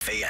Fan.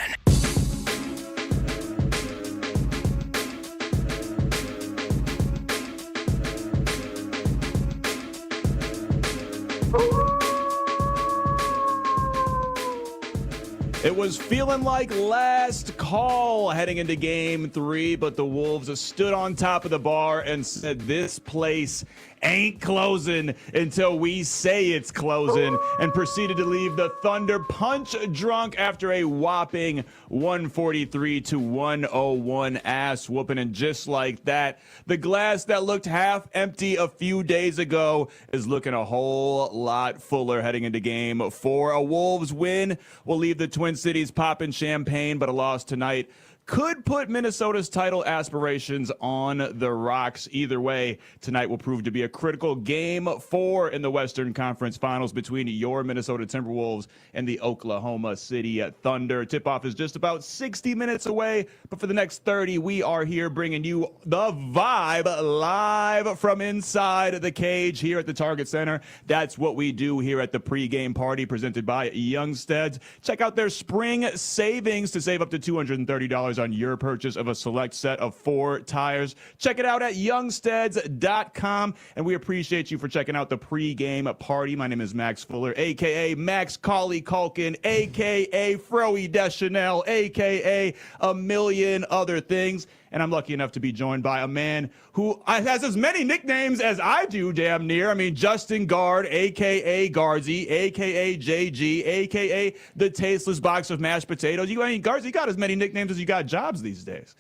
It was feeling like last call heading into Game 3, but the Wolves stood on top of the bar and said, this place ain't closing until we say it's closing, and proceeded to leave the Thunder punch drunk after a whopping 143-101 ass whooping. And just like that, the glass that looked half empty a few days ago is looking a whole lot fuller heading into Game 4. A Wolves win will leave the Twin Cities popping champagne, but a loss tonight could put Minnesota's title aspirations on the rocks. Either way, tonight will prove to be a critical Game 4 in the Western Conference Finals between your Minnesota Timberwolves and the Oklahoma City Thunder. Tip-off is just about 60 minutes away, but for the next 30, we are here bringing you the vibe live from inside the cage here at the Target Center. That's what we do here at the pregame party presented by Youngstedts. Check out their spring savings to save up to $230 on your purchase of a select set of 4 tires. Check it out at youngstedts.com, and we appreciate you for checking out the pregame party. My name is Max Fuller, a.k.a. Max Cauley Culkin, a.k.a. Froey Deschanel, a.k.a. a million other things. And I'm lucky enough to be joined by a man who has as many nicknames as I do, damn near. I mean, Justin Guard, a.k.a. Gardsy, a.k.a. JG, a.k.a. the tasteless box of mashed potatoes. Gardsy got as many nicknames as you got jobs these days.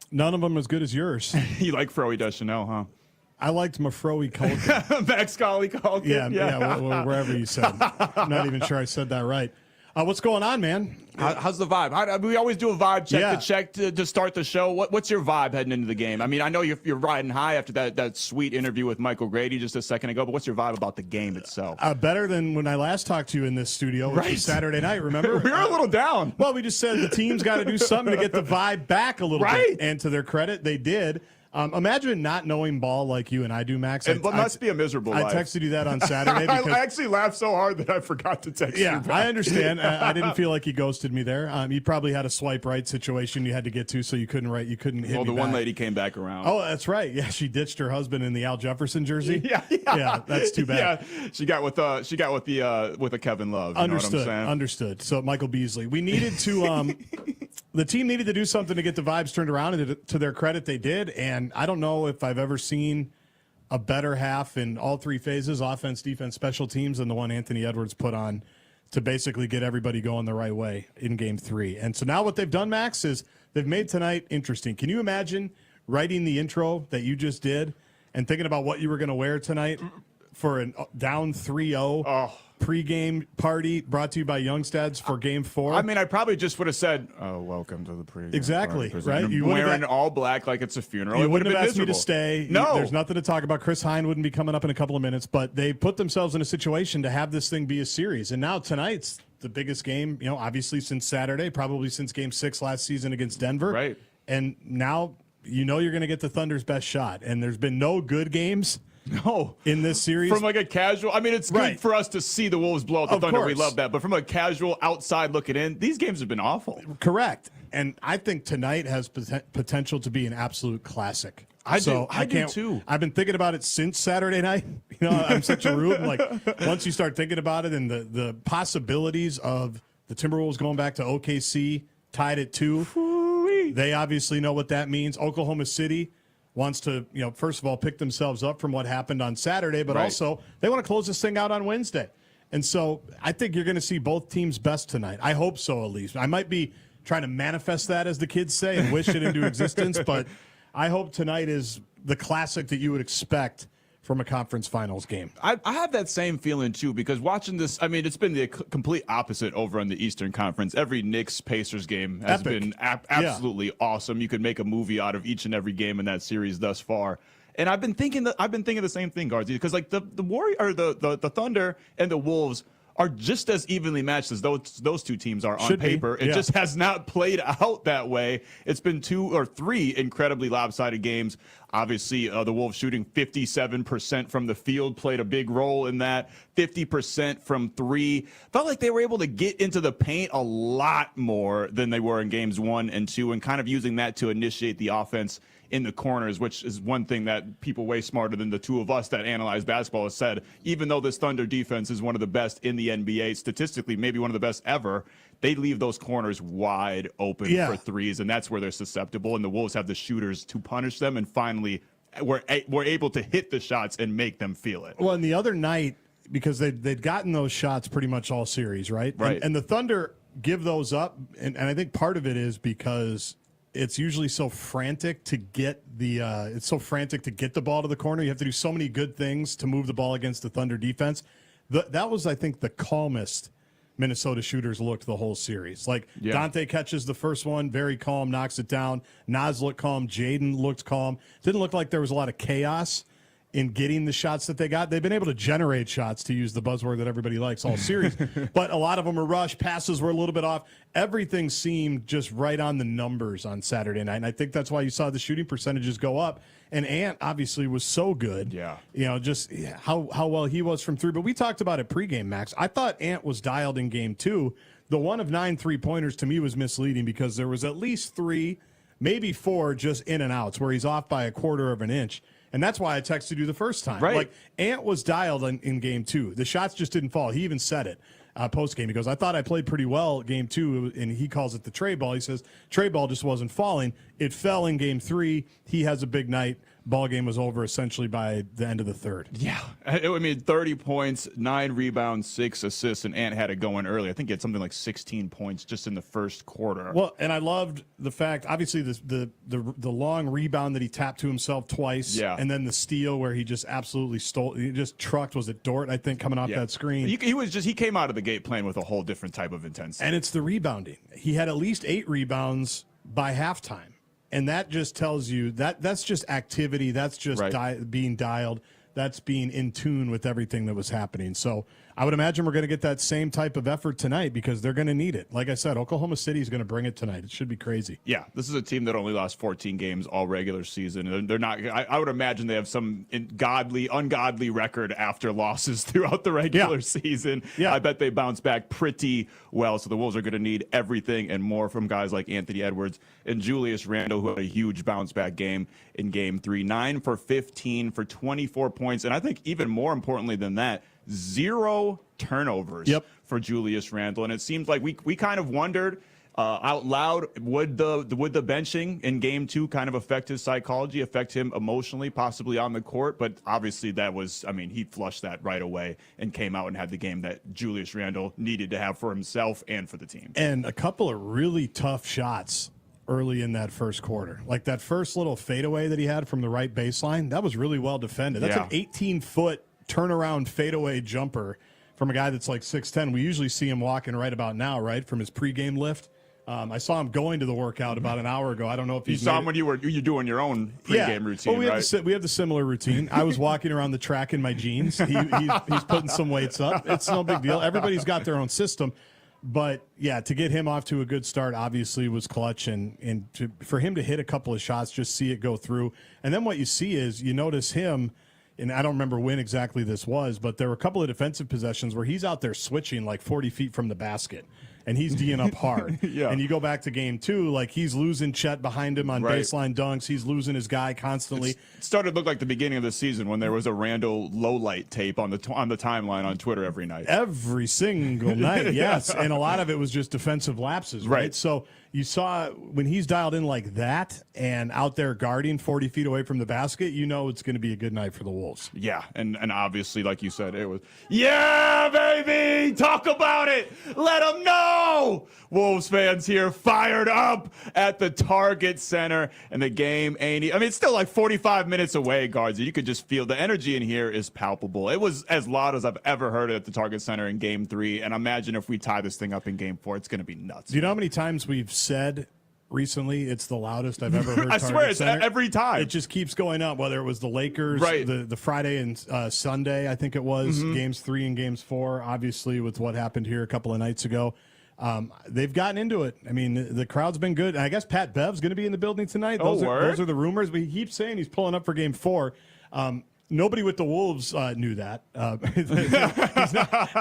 None of them as good as yours. You like Froey Deschanel, huh? I liked my Froey Culkin. Max Cauley Culkin. Yeah, wherever you said. I'm not even sure I said that right. What's going on, man? How's the vibe? We always do a vibe check to start the show. What's your vibe heading into the game? I mean, I know you're riding high after that sweet interview with Michael Grady just a second ago, but what's your vibe about the game itself? Better than when I last talked to you in this studio, which was Saturday night, remember? We were a little down. Well, we just said the team's got to do something to get the vibe back a little bit. And to their credit, they did. Imagine not knowing ball like you and I do, Max. It must be a miserable life. I texted you that on Saturday. Because, I actually laughed so hard that I forgot to text you back. I understand. I didn't feel like you ghosted me there. You probably had a swipe right situation you had to get to, so you couldn't write. You couldn't hit me the back. one lady came back around. Oh, that's right. Yeah, she ditched her husband in the Al Jefferson jersey. Yeah, that's too bad. Yeah, she got with a Kevin Love. You Understood. Know what I'm saying? Understood. So Michael Beasley. We needed to. The team needed to do something to get the vibes turned around, and to their credit, they did. And I don't know if I've ever seen a better half in all 3 phases, offense, defense, special teams, than the one Anthony Edwards put on to basically get everybody going the right way in Game 3. And so now what they've done, Max, is they've made tonight interesting. Can you imagine writing the intro that you just did and thinking about what you were going to wear tonight for a down 3-0 pregame party brought to you by Youngstedts for Game 4? I mean, I probably just would have said, welcome to the pregame Exactly, party. right? You wearing all black like it's a funeral. You wouldn't have asked miserable. me to stay. No. There's nothing to talk about. Chris Hine wouldn't be coming up in a couple of minutes, but they put themselves in a situation to have this thing be a series. And now tonight's the biggest game, obviously since Saturday, probably since Game 6 last season against Denver. Right. And now you're going to get the Thunder's best shot. And there's been no good games. No. In this series? From like a casual, I mean, it's good for us to see the Wolves blow out the Thunder. Course. We love that. But from a casual outside looking in, these games have been awful. Correct. And I think tonight has potential to be an absolute classic. I do too. I've been thinking about it since Saturday night. I'm such a rube. Like, once you start thinking about it and the possibilities of the Timberwolves going back to OKC, tied at 2, they obviously know what that means. Oklahoma City wants to, first of all, pick themselves up from what happened on Saturday, but also they want to close this thing out on Wednesday. And so I think you're going to see both teams' best tonight. I hope so, at least. I might be trying to manifest that, as the kids say, and wish it into existence, but I hope tonight is the classic that you would expect from a conference finals game. I have that same feeling, too, because watching this, I mean, it's been the complete opposite over on the Eastern Conference. Every Knicks-Pacers game has been absolutely awesome. You could make a movie out of each and every game in that series thus far. And I've been thinking the same thing, Gardsy, because like the Thunder and the Wolves are just as evenly matched as those two teams are on paper. It just has not played out that way. It's been 2 or 3 incredibly lopsided games Obviously, the Wolves shooting 57% from the field played a big role in that. 50% from three. Felt like they were able to get into the paint a lot more than they were in games 1 and 2, and kind of using that to initiate the offense in the corners, which is one thing that people way smarter than the two of us that analyze basketball has said. Even though this Thunder defense is one of the best in the NBA, statistically, maybe one of the best ever, they leave those corners wide open for threes, and that's where they're susceptible. And the Wolves have the shooters to punish them, and finally we're able to hit the shots and make them feel it. Well, and the other night, because they'd gotten those shots pretty much all series, right? Right. And the Thunder give those up, and I think part of it is because it's usually so frantic to get the ball to the corner. You have to do so many good things to move the ball against the Thunder defense. That was, I think, the calmest Minnesota shooters looked the whole series. Dante catches the first one, very calm, knocks it down. Naz looked calm. Jaden looked calm. Didn't look like there was a lot of chaos in getting the shots that they got. They've been able to generate shots, to use the buzzword that everybody likes all series, but a lot of them were rushed. Passes were a little bit off. Everything seemed just right on the numbers on Saturday night, and I think that's why you saw the shooting percentages go up. And Ant obviously was so good. Yeah. Just how well he was from three. But we talked about it pregame, Max. I thought Ant was dialed in game 2. The 1 of 9 3-pointers to me was misleading because there was at least 3, maybe 4 just in and outs where he's off by a quarter of an inch. And that's why I texted you the first time. Right. Ant was dialed in game 2. The shots just didn't fall. He even said it post-game. He goes, I thought I played pretty well game 2, and he calls it the tray ball. He says, tray ball just wasn't falling. It fell in game 3. He has a big night. Ball game was over essentially by the end of the third. Yeah. I mean, 30 points, 9 rebounds, 6 assists, and Ant had it going early. I think he had something like 16 points just in the first quarter. Well, and I loved the fact, obviously, the long rebound that he tapped to himself twice. Yeah. And then the steal where he just absolutely stole. He just trucked, was it Dort, I think, coming off that screen. He came out of the gate playing with a whole different type of intensity. And it's the rebounding. He had at least 8 rebounds by halftime. And that just tells you that's just activity. That's just being dialed. That's being in tune with everything that was happening. So I would imagine we're going to get that same type of effort tonight because they're going to need it. Like I said, Oklahoma City is going to bring it tonight. It should be crazy. Yeah, this is a team that only lost 14 games all regular season. They're not. I would imagine they have some ungodly record after losses throughout the regular season. Yeah. I bet they bounce back pretty well. So the Wolves are going to need everything and more from guys like Anthony Edwards and Julius Randle, who had a huge bounce back game in Game 3. 9 for 15 for 24 points, and I think even more importantly than that, 0 turnovers for Julius Randle. And it seems like we kind of wondered out loud, would the benching in Game 2 kind of affect his psychology, affect him emotionally, possibly on the court? But obviously he flushed that right away and came out and had the game that Julius Randle needed to have for himself and for the team. And a couple of really tough shots early in that first quarter. Like that first little fadeaway that he had from the right baseline, that was really well defended. That's an 18-foot turnaround fadeaway jumper from a guy that's like 6'10". We usually see him walking right about now, right, from his pregame lift. I saw him going to the workout about an hour ago. I don't know if you saw him when you're doing your own pregame routine. Well, we have the similar routine. I was walking around the track in my jeans. He's putting some weights up. It's no big deal. Everybody's got their own system. But, yeah, to get him off to a good start obviously was clutch, and for him to hit a couple of shots, just see it go through. And then what you see is you notice him, and I don't remember when exactly this was, but there were a couple of defensive possessions where he's out there switching like 40 feet from the basket, and he's D'ing up hard. And you go back to Game 2, like he's losing Chet behind him on baseline dunks. He's losing his guy constantly. It started to look like the beginning of the season when there was a Randall low-light tape on the timeline on Twitter every night. Every single night, yes. And a lot of it was just defensive lapses, right? So you saw when he's dialed in like that and out there guarding 40 feet away from the basket, you know it's going to be a good night for the Wolves. Yeah, and obviously, like you said, it was, yeah, baby, talk about it. Let them know. Wolves fans here fired up at the Target Center, and the game it's still like 45 minutes away, guards. You could just feel the energy in here is palpable. It was as loud as I've ever heard it at the Target Center in Game 3, and imagine if we tie this thing up in Game 4, it's going to be nuts. Do you know how many times we've said recently it's the loudest I've ever heard? I swear it's every time. It just keeps going up, whether it was the Lakers, the Friday and Sunday, I think it was, Games 3 and Games 4, obviously with what happened here a couple of nights ago. they've gotten into it. I mean, the crowd's been good. I guess Pat Bev's going to be in the building tonight. Oh, Those are the rumors. But he keeps saying he's pulling up for Game 4. Nobody with the Wolves knew that.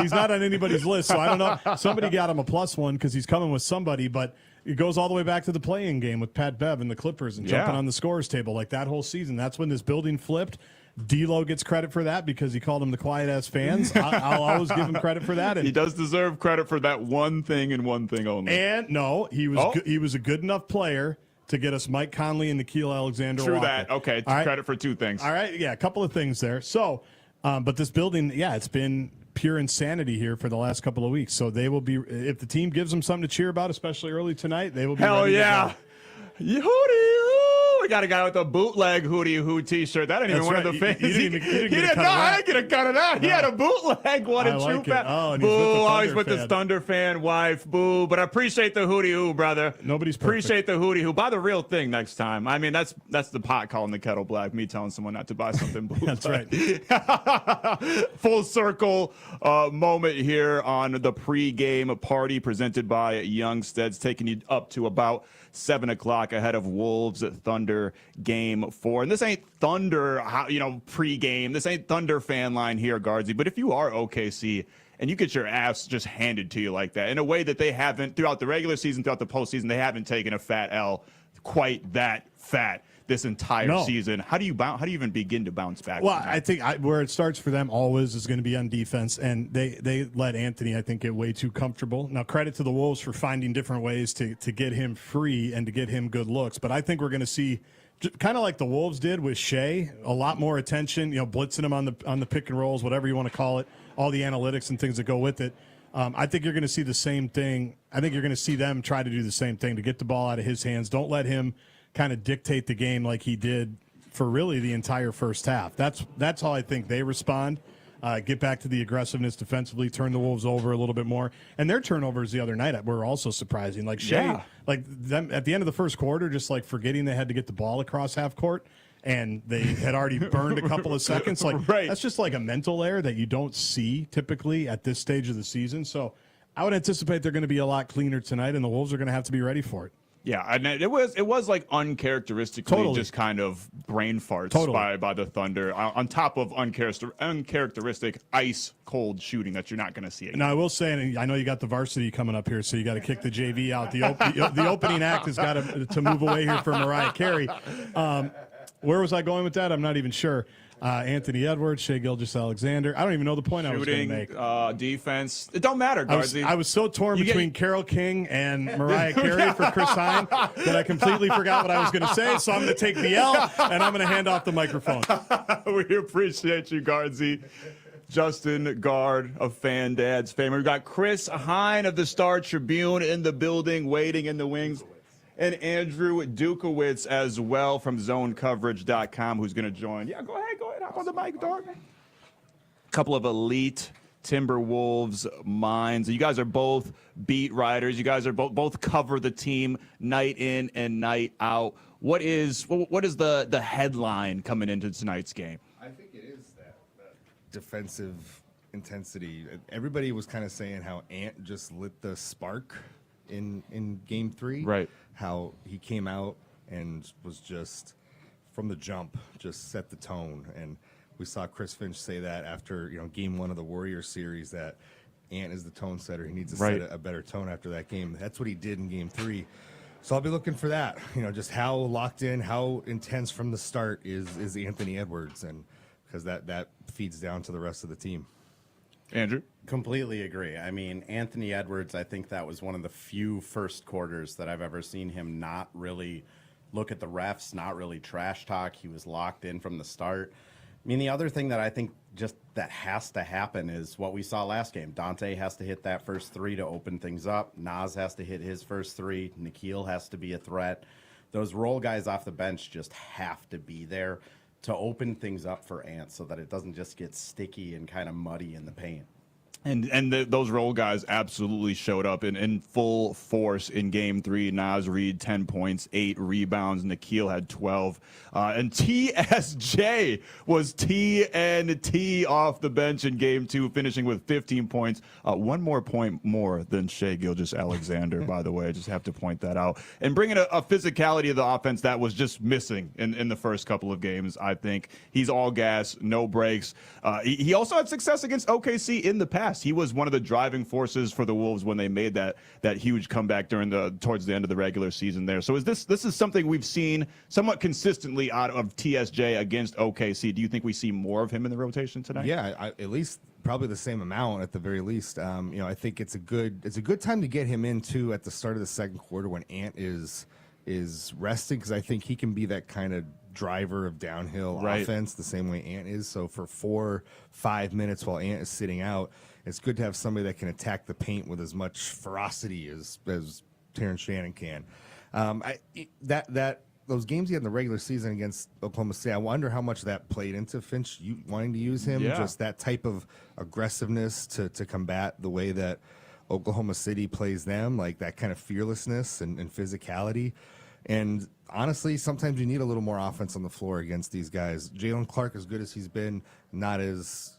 He's not on anybody's list, so I don't know. Somebody got him a +1 because he's coming with somebody, but it goes all the way back to the play-in game with Pat Bev and the Clippers and jumping on the scorers table like that whole season. That's when this building flipped. D'Lo gets credit for that because he called them the quiet-ass fans. I'll always give him credit for that. And he does deserve credit for that one thing and one thing only. And no, he was a good enough player to get us Mike Conley and Nikhil Alexander. True Walker. that. Okay, credit for two things. All right, yeah, a couple of things there. So, but this building, it's been pure insanity here for the last couple of weeks. So they will be, if the team gives them something to cheer about, especially early tonight, they will be Hell ready yeah. to Hootie hoo! We got a guy with a bootleg Hootie Hoo t-shirt. That ain't even That's one right. of the fans. You didn't get a cut of I that. didn't get a cut of that. He had a bootleg one I and like true it. fan. Oh, and Boo! he's with the Always Thunder with this fan. Thunder fan wife. Boo! But I appreciate the Hootie Hoo, brother. Nobody's perfect. Appreciate the Hootie Hoo. Buy the real thing next time. I mean, that's the pot calling the kettle black. Me telling someone not to buy something blue. That's right. Full circle moment here on the pregame party presented by Youngstedts, taking you up to about 7 o'clock ahead of Wolves Thunder Game 4. And this ain't Thunder, pregame. This ain't Thunder fan line here, Guardsy. But if you are OKC and you get your ass just handed to you like that in a way that they haven't throughout the regular season, throughout the postseason, they haven't taken a fat L quite that fat this entire season. How do you even begin to bounce back? Well, I think where it starts for them always is going to be on defense, and they let Anthony, I think, get way too comfortable. Now, credit to the Wolves for finding different ways to get him free and to get him good looks, but I think we're going to see, kind of like the Wolves did with Shea, a lot more attention, blitzing him on the pick and rolls, whatever you want to call it, all the analytics and things that go with it. I think you're going to see the same thing. I think you're going to see them try to do the same thing to get the ball out of his hands. Don't let him kind of dictate the game like he did for really the entire first half. That's how I think they respond. Get back to the aggressiveness defensively, turn the Wolves over a little bit more. And their turnovers the other night were also surprising. Like Shea, like them at the end of the first quarter, just like forgetting they had to get the ball across half court. And they had already burned a couple of seconds. Like that's just like a mental error that you don't see typically at this stage of the season. So I would anticipate they're going to be a lot cleaner tonight, and the Wolves are going to have to be ready for it. Yeah, and it was like uncharacteristically just kind of brain farts by the Thunder on top of uncharacteristic ice cold shooting that you're not going to see again. Now I will say, and I know you got the varsity coming up here, so you got to kick the JV out. The opening act has got to move away here for Mariah Carey. Where was I going with that? I'm not even sure. Anthony Edwards, Shea Gilgeous-Alexander. I don't even know the point I was going to make. Defense. It don't matter, Garzi. I was so torn between Carole King and Mariah Carey for Chris Hine that I completely forgot what I was going to say. So I'm going to take the L, and I'm going to hand off the microphone. We appreciate you, Guardsy. Justin Guard of Fan Dad's fame. We've got Chris Hine of the Star Tribune in the building, waiting in the wings. And Andrew Dukowitz as well from ZoneCoverage.com, who's going to join. Yeah, go ahead. Hop on the mic, dog. Couple of elite Timberwolves minds. You guys are both beat writers. You guys are both cover the team night in and night out. What is the headline coming into tonight's game? I think it is that defensive intensity. Everybody was kind of saying how Ant just lit the spark in Game 3. Right. How he came out and was just, from the jump, just set the tone. And we saw Chris Finch say that after Game 1 of the Warriors series, that Ant is the tone setter. He needs to set a better tone after that game. That's what he did in Game 3. So I'll be looking for that. Just how locked in, how intense from the start is Anthony Edwards, and because that feeds down to the rest of the team. Andrew? Completely agree. I mean, Anthony Edwards, I think that was one of the few first quarters that I've ever seen him not really look at the refs, not really trash talk. He was locked in from the start. I mean, the other thing that I think just that has to happen is what we saw last game. Dante has to hit that first three to open things up. Naz has to hit his first three. Nikhil has to be a threat. Those role guys off the bench just have to be there to open things up for Ant so that it doesn't just get sticky and kind of muddy in the paint. Those role guys absolutely showed up in full force in game 3. Naz Reid, 10 points, 8 rebounds. Nikhil had 12. And TSJ was TNT off the bench in game 2, finishing with 15 points. 1 more point more than Shai Gilgeous-Alexander, by the way. I just have to point that out. And bringing a physicality of the offense that was just missing in the first couple of games, I think. He's all gas, no breaks. He also had success against OKC in the past. He was one of the driving forces for the Wolves when they made that huge comeback towards the end of the regular season there. So this is something we've seen somewhat consistently out of TSJ against OKC. Do you think we see more of him in the rotation tonight? Yeah, at least probably the same amount at the very least. I think it's a good time to get him in too at the start of the second quarter when Ant is resting, because I think he can be that kind of driver of downhill offense the same way Ant is. So for 4-5 minutes while Ant is sitting out, it's good to have somebody that can attack the paint with as much ferocity as Terrence Shannon can. Those games he had in the regular season against Oklahoma State, I wonder how much that played into Finch wanting to use him. Yeah. Just that type of aggressiveness to combat the way that Oklahoma City plays them, like that kind of fearlessness and physicality. And honestly, sometimes you need a little more offense on the floor against these guys. Jalen Clark, as good as he's been, not as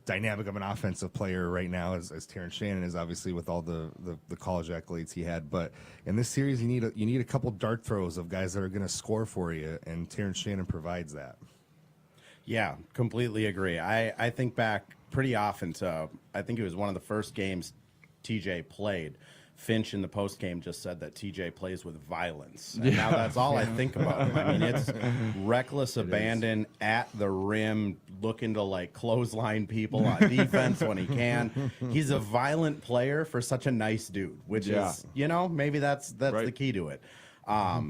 dynamic of an offensive player right now as Terrence Shannon is, obviously, with all the college accolades he had. But in this series, you need a couple dart throws of guys that are going to score for you, and Terrence Shannon provides that. Yeah, completely agree. I think back pretty often to, I think it was one of the first games TJ played. Finch in the post game just said that TJ plays with violence. And now that's all I think about him. I mean, it's reckless abandon at the rim, looking to like clothesline people on defense when he can. He's a violent player for such a nice dude, which is, maybe that's the key to it.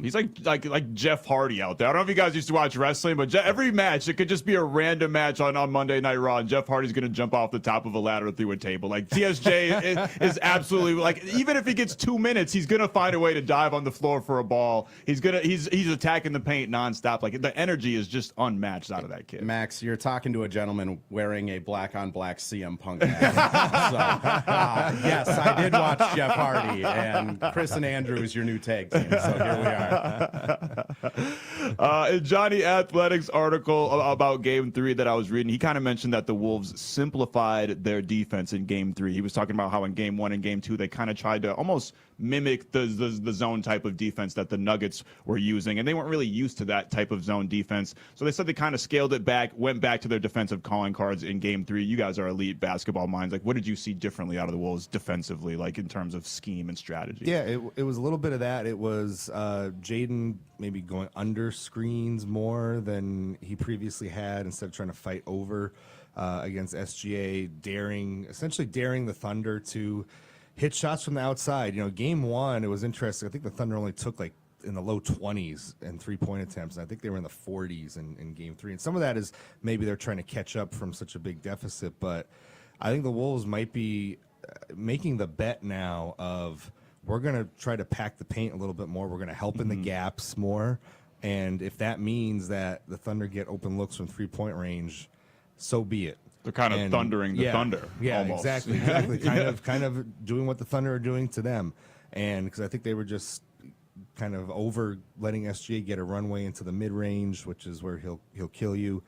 He's like Jeff Hardy out there. I don't know if you guys used to watch wrestling, but every match, it could just be a random match on Monday Night Raw, and Jeff Hardy's going to jump off the top of a ladder through a table. Like, TSJ is absolutely, like, even if he gets 2 minutes, he's going to find a way to dive on the floor for a ball. He's attacking the paint nonstop. Like, the energy is just unmatched out of that kid. Max, you're talking to a gentleman wearing a black-on-black CM Punk hat. So, yes, I did watch Jeff Hardy, and Chris and Andrew is your new tag team. So here we are. In Johnny Athletic's article about Game 3 that I was reading, he kind of mentioned that the Wolves simplified their defense in Game 3. He was talking about how in Game 1 and Game 2 they kind of tried to almost mimic the zone type of defense that the Nuggets were using, and they weren't really used to that type of zone defense. So they said they kind of scaled it back, went back to their defensive calling cards in Game 3. You guys are elite basketball minds. Like, what did you see differently out of the Wolves defensively, like in terms of scheme and strategy? Yeah, it was a little bit of that. It was Jaden maybe going under screens more than he previously had instead of trying to fight over against SGA, essentially daring the Thunder to hit shots from the outside. Game 1, it was interesting. I think the Thunder only took like in the low 20s in 3-point attempts. And I think they were in the 40s in Game 3. And some of that is maybe they're trying to catch up from such a big deficit. But I think the Wolves might be making the bet now of, we're going to try to pack the paint a little bit more. We're going to help in the gaps more. And if that means that the Thunder get open looks from 3-point range, so be it. They're kind of thundering the Thunder. Yeah, almost. exactly. kind of doing what the Thunder are doing to them. And because I think they were just kind of over letting SGA get a runway into the mid-range, which is where he'll kill you.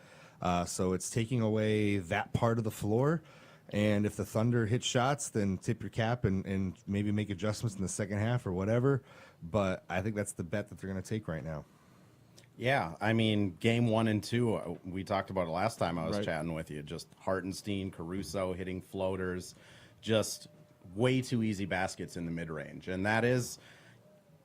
So it's taking away that part of the floor. And if the Thunder hit shots, then tip your cap and maybe make adjustments in the second half or whatever. But I think that's the bet that they're going to take right now. Yeah, I mean, Game 1 and 2, we talked about it last time I was chatting with you. Just Hartenstein, Caruso hitting floaters, just way too easy baskets in the mid-range. And that is,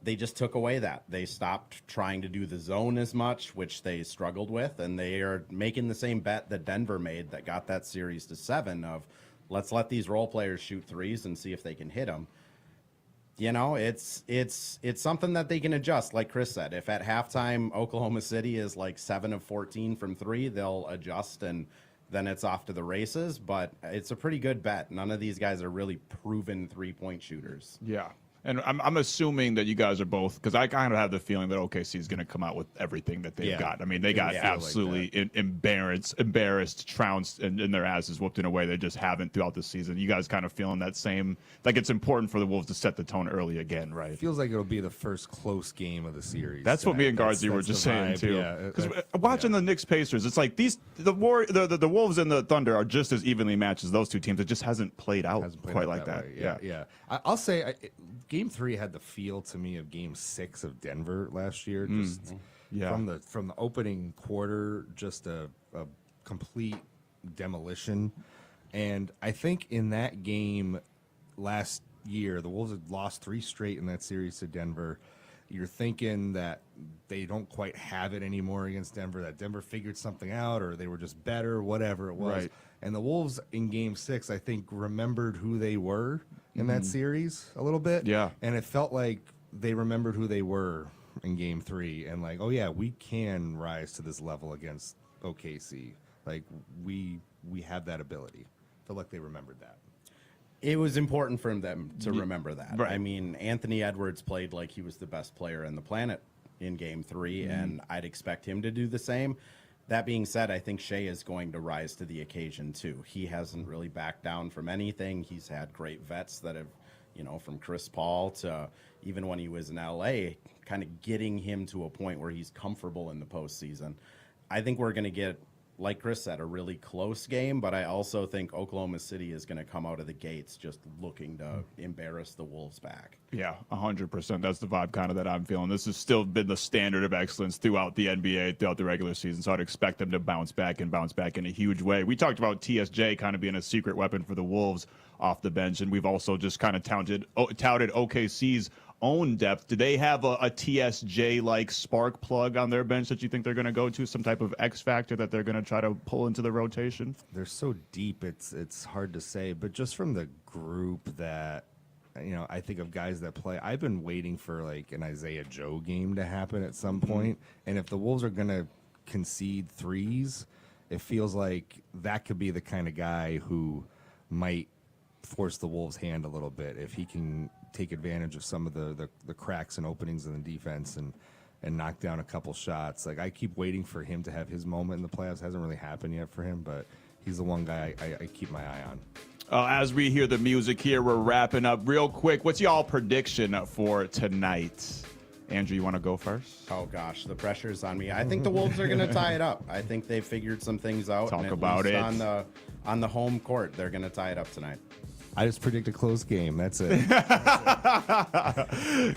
they just took away that. They stopped trying to do the zone as much, which they struggled with, and they are making the same bet that Denver made that got that series to 7 of, let's let these role players shoot threes and see if they can hit them. It's something that they can adjust, like Chris said. If at halftime Oklahoma City is like 7 of 14 from 3, they'll adjust and then it's off to the races. But it's a pretty good bet. None of these guys are really proven 3-point shooters. Yeah. And I'm assuming that you guys are both, because I kind of have the feeling that OKC is going to come out with everything that they've Yeah. got. I mean, they got feel like absolutely embarrassed, trounced, and their asses whooped in a way they just haven't throughout the season. You guys kind of feeling that same, like it's important for the Wolves to set the tone early again, right? Feels like it'll be the first close game of the series. That's what me and tonight. Guardsy were That's just the saying vibe, too. yeah. Because watching the Knicks Pacers, it's like the Wolves and the Thunder are just as evenly matched as those two teams. It just hasn't played out Hasn't played quite out like that. way. Yeah. I'll say Game 3 had the feel to me of Game 6 of Denver last year. Just Yeah. from the opening quarter, just a complete demolition. And I think in that game last year, the Wolves had lost 3 straight in that series to Denver. You're thinking that they don't quite have it anymore against Denver, that Denver figured something out or they were just better, whatever it was. Right. And the Wolves in Game 6, I think, remembered who they were in that series a little bit. Yeah. And it felt like they remembered who they were in Game 3 and like, oh yeah, we can rise to this level against OKC. Like we have that ability. I feel like they remembered that. It was important for them to remember that. Right. I mean, Anthony Edwards played like he was the best player on the planet in Game 3, and I'd expect him to do the same. That being said, I think Shea is going to rise to the occasion, too. He hasn't really backed down from anything. He's had great vets that have, from Chris Paul to even when he was in L.A., kind of getting him to a point where he's comfortable in the postseason. I think we're going to get, like Chris said, a really close game, but I also think Oklahoma City is going to come out of the gates just looking to embarrass the Wolves back. Yeah, 100%. That's the vibe kind of that I'm feeling. This has still been the standard of excellence throughout the NBA, throughout the regular season. So I'd expect them to bounce back in a huge way. We talked about TSJ kind of being a secret weapon for the Wolves off the bench, and we've also just kind of touted OKC's own depth. Do they have a TSJ-like spark plug on their bench that you think they're going to go to, some type of X factor that they're going to try to pull into the rotation? They're so deep, it's hard to say. But just from the group that, I think of guys that play, I've been waiting for like an Isaiah Joe game to happen at some point. And if the Wolves are going to concede threes, it feels like that could be the kind of guy who might force the Wolves' hand a little bit if he can take advantage of some of the cracks and openings in the defense and knock down a couple shots. Like I keep waiting for him to have his moment in the playoffs. Hasn't really happened yet for him, but he's the one guy I keep my eye on. As we hear the music here, we're wrapping up real quick. What's y'all prediction for tonight? Andrew, you want to go first? Oh, gosh, the pressure's on me. I think the Wolves are going to tie it up. I think they figured some things out. Talk and at about least it. On the home court, they're going to tie it up tonight. I just predict a close game. That's it.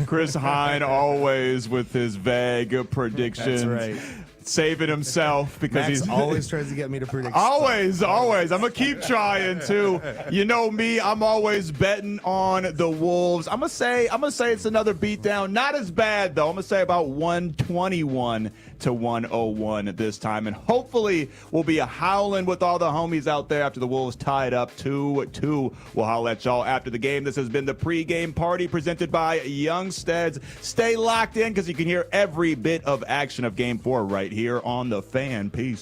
Chris Hine always with his vague predictions. That's right. Saving himself because Max he's always tries to get me to predict. Always. I'm going to keep trying, too. You know me. I'm always betting on the Wolves. I'm going to say it's another beatdown. Not as bad, though. I'm going to say about 121 to 101 this time. And hopefully we'll be a howling with all the homies out there after the Wolves tie it up 2-2. We'll holler at y'all after the game. This has been the pregame party presented by Youngstedts. Stay locked in because you can hear every bit of action of Game 4 right here on The Fan. Peace.